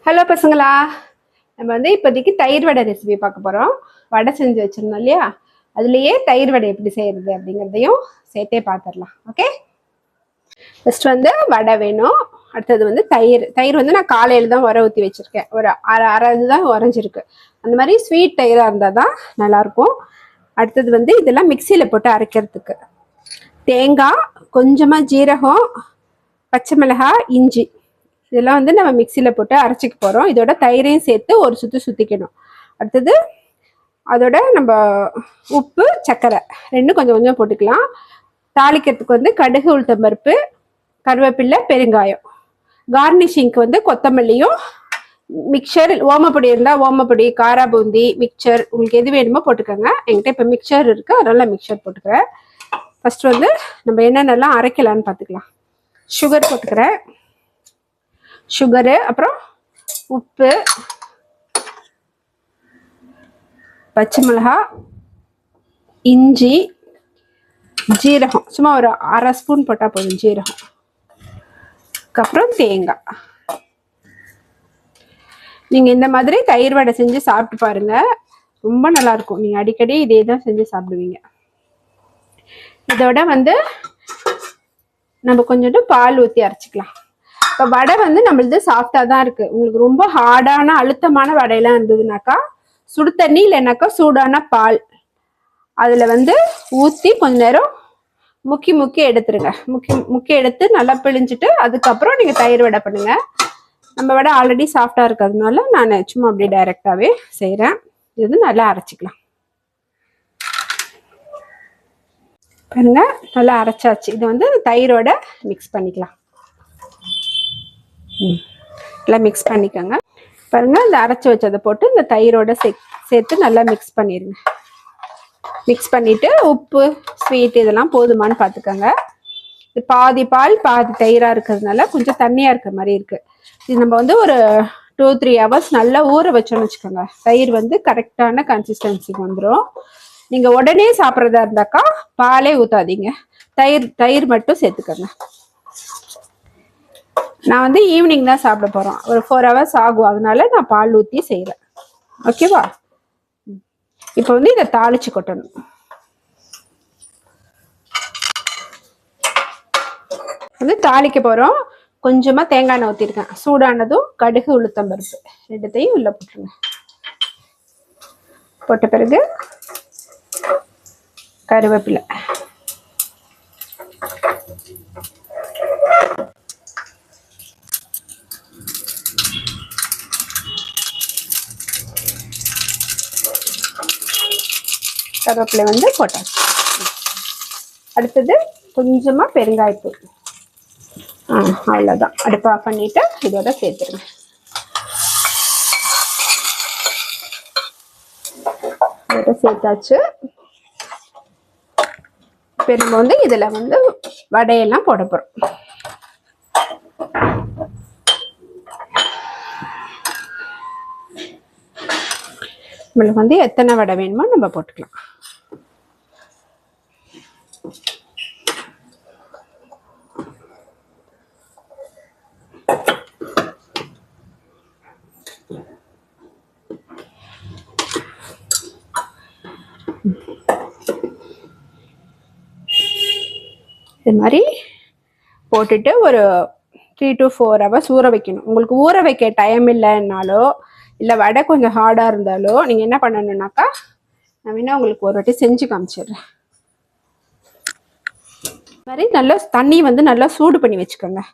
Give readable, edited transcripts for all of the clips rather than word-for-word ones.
Hello பசங்களா, நம்ம வந்து இப்போதைக்கு தயிர் வடை ரெசிபி பார்க்க போகிறோம். வடை செஞ்சு வச்சுருந்தோம் இல்லையா, அதுலேயே தயிர் வடை எப்படி செய்கிறது அப்படிங்கிறதையும் சேர்த்தே பார்த்துடலாம். ஓகே, ஃபஸ்ட் வந்து வடை வேணும். அடுத்தது வந்து தயிர் வந்து நான் காலையில் தான் உர ஊற்றி வச்சுருக்கேன். ஒரு அரை இது தான் உரைஞ்சிருக்கு. அந்த மாதிரி ஸ்வீட் தயிராக இருந்தால் தான் நல்லாயிருக்கும். அடுத்தது வந்து இதெல்லாம் மிக்சியில் போட்டு அரைக்கிறதுக்கு தேங்காய், கொஞ்சமாக ஜீரகம், பச்சை மிளகாய், இஞ்சி இதெல்லாம் வந்து நம்ம மிக்சியில் போட்டு அரைச்சிக்க போகிறோம். இதோட தயிரையும் சேர்த்து ஒரு சுற்றிக்கணும். அடுத்தது அதோட நம்ம உப்பு, சர்க்கரை ரெண்டும் கொஞ்சம் கொஞ்சம் போட்டுக்கலாம். தாளிக்கிறதுக்கு வந்து கடுகு, உளுத்தம்பருப்பு, கருவேப்பிலை, பெருங்காயம். கார்னிஷிங்க்கு வந்து கொத்தமல்லியும் மிக்சர், ஓமப்பொடி இருந்தால் ஓமப்பொடி, காரா பூந்தி, மிக்சர் உங்களுக்கு எது வேணுமோ போட்டுக்கோங்க. என்கிட்ட இப்போ மிக்சர் இருக்குது, அதனால மிக்சர் போட்டுக்கிறேன். ஃபர்ஸ்ட் வந்து நம்ம என்னென்னலாம் அரைக்கலான்னு பார்த்துக்கலாம். சுகர் போட்டுக்கிறேன். சுகரு, அப்புறம் உப்பு, பச்சை மிளகாய், இஞ்சி, ஜீரகம் சும்மா ஒரு அரை ஸ்பூன் போட்டால் போதும் ஜீரகம். அப்புறம் தேங்காய். நீங்கள் இந்த மாதிரி தயிர் வடை செஞ்சு சாப்பிட்டு பாருங்க, ரொம்ப நல்லாயிருக்கும். நீங்கள் அடிக்கடி இதே தான் செஞ்சு சாப்பிடுவீங்க. இதோட வந்து நம்ம கொஞ்சோண்டு பால் ஊற்றி அரைச்சிக்கலாம். இப்போ வடை வந்து நம்மளது சாஃப்டாக தான் இருக்குது. உங்களுக்கு ரொம்ப ஹார்டான அழுத்தமான வடையெல்லாம் இருந்ததுனாக்கா சுடு தண்ணி இல்லைனாக்கா சூடான பால் அதில் வந்து ஊற்றி கொஞ்ச நேரம் முக்கி எடுத்துருங்க. முக்கி எடுத்து நல்லா பிழிஞ்சிட்டு அதுக்கப்புறம் நீங்கள் தயிர் வடை பண்ணுங்கள். நம்ம வடை ஆல்ரெடி சாஃப்டாக இருக்கிறதுனால நான் சும்மா அப்படியே டைரெக்டாகவே செய்கிறேன். இது நல்லா அரைச்சிக்கலாம். பாருங்க, நல்லா அரைச்சாச்சு. இது வந்து தயிரோட மிக்ஸ் பண்ணிக்கலாம். நல்லா மிக்ஸ் பண்ணிக்கோங்க. பாருங்க, இந்த அரைச்சி வச்சதை போட்டு இந்த தயிரோட சேர்த்து நல்லா மிக்ஸ் பண்ணிடுங்க. மிக்ஸ் பண்ணிட்டு உப்பு, ஸ்வீட் இதெல்லாம் போதுமானு பார்த்துக்கோங்க. இது பாதி பால் பாதி தயிராக இருக்கிறதுனால கொஞ்சம் தண்ணியாக இருக்கிற மாதிரி இருக்குது. இது நம்ம வந்து ஒரு 2-3 ஹவர்ஸ் நல்லா ஊற வச்சோன்னு வச்சுக்கோங்க. தயிர் வந்து கரெக்டான கன்சிஸ்டன்சிக்கு வந்துடும். நீங்கள் உடனே சாப்பிட்றதா இருந்தாக்கா பாலே ஊற்றாதீங்க, தயிர் மட்டும் சேர்த்துக்கோங்க. நான் வந்து ஈவினிங் தான் சாப்பிட போகிறோம், ஒரு 4 ஹவர்ஸ் ஆகும், அதனால நான் பால் ஊற்றி செய்கிறேன். ஓகேவா? இப்போ வந்து இதை தாளிச்சு கொட்டணும். வந்து தாளிக்க போகிறோம். கொஞ்சமாக தேங்காய் எண்ணெய் ஊற்றிருக்கேன். சூடானதும் கடுகு, உளுத்தம்பருப்பு ரெண்டுத்தையும் உள்ள போட்டுருங்க. போட்ட பிறகு கருவேப்பிலை, கருவேப்பிலை வந்து போட்டாச்சு. அடுத்தது கொஞ்சமாக பெருங்காயத்தூள். அவ்வளோதான். அடுப்பு ஆஃப் பண்ணிவிட்டு இதோட சேர்த்துருங்க. இதோட சேர்த்தாச்சு. இப்போ நம்ம வந்து இதில் வந்து வடையெல்லாம் போட போகிறோம். நம்மளுக்கு வந்து எத்தனை வடை வேணுமோ நம்ம போட்டுக்கலாம். இது மாதிரி போட்டுட்டு ஒரு 3 to 4 ஹவர்ஸ் ஊற வைக்கணும். உங்களுக்கு ஊற வைக்க டைம் இல்லைன்னாலோ இல்லை வடை கொஞ்சம் ஹார்டாக இருந்தாலோ நீங்கள் என்ன பண்ணணுன்னாக்கா, நான் வேணா உங்களுக்கு ஒரு வாட்டி செஞ்சு காமிச்சிடுறேன். இது மாதிரி நல்லா தண்ணி வந்து நல்லா சூடு பண்ணி வச்சுக்கோங்க.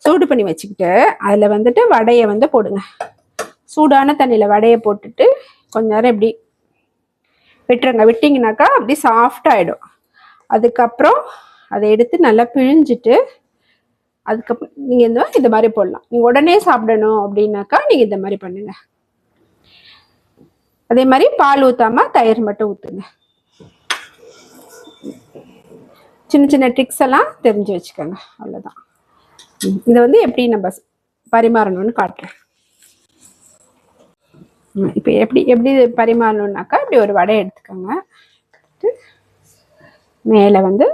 சூடு பண்ணி வச்சுக்கிட்டு அதில் வந்துட்டு வடையை வந்து போடுங்க. சூடான தண்ணியில் வடையை போட்டுட்டு கொஞ்ச நேரம் இப்படி விட்டுருங்க. விட்டிங்கனாக்கா அப்படி சாஃப்டாகிடும். அதுக்கப்புறம் அதை எடுத்து நல்லா பிழிஞ்சிட்டு அதுக்கப்புறம் நீங்கள் இந்த மாதிரி போடலாம். நீங்கள் உடனே சாப்பிடணும் அப்படின்னாக்கா நீங்கள் இந்த மாதிரி பண்ணுங்க. அதே மாதிரி பால் ஊற்றாம தயிர் மட்டும் ஊற்றுங்க. சின்ன சின்ன ட்ரிக்ஸ் எல்லாம் தெரிஞ்சு வச்சுக்கோங்க. அவ்வளோதான். இதை வந்து எப்படி நம்ம பரிமாறணும்னு காட்டுறேன். இப்போ எப்படி பரிமாறணுன்னாக்கா இப்படி ஒரு வடை எடுத்துக்கோங்க. மேலே வந்து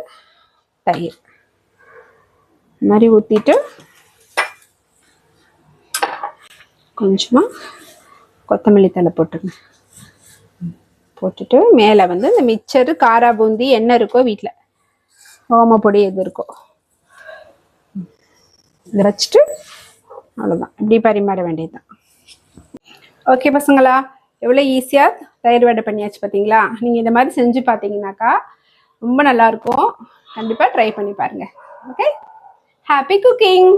தயிர் மாதிரி ஊற்றிட்டு கொஞ்சமாக கொத்தமல்லி தழை போட்டுருங்க. போட்டுட்டு மேலே வந்து இந்த மிக்சரு, காரா பூந்தி என்ன இருக்கோ வீட்டில், ஓமப்பொடி எது இருக்கோ இதை வச்சுட்டு அவ்வளோதான், இப்படி பரிமாற வேண்டியதுதான். ஓகே பசங்களா, எவ்வளோ ஈஸியாக தயிர் வடை பண்ணியாச்சு பார்த்தீங்களா? நீங்கள் இந்த மாதிரி செஞ்சு பார்த்தீங்கன்னாக்கா ரொம்ப நல்லாயிருக்கும். கண்டிப்பாக ட்ரை பண்ணி பாருங்கள். Okay, happy cooking.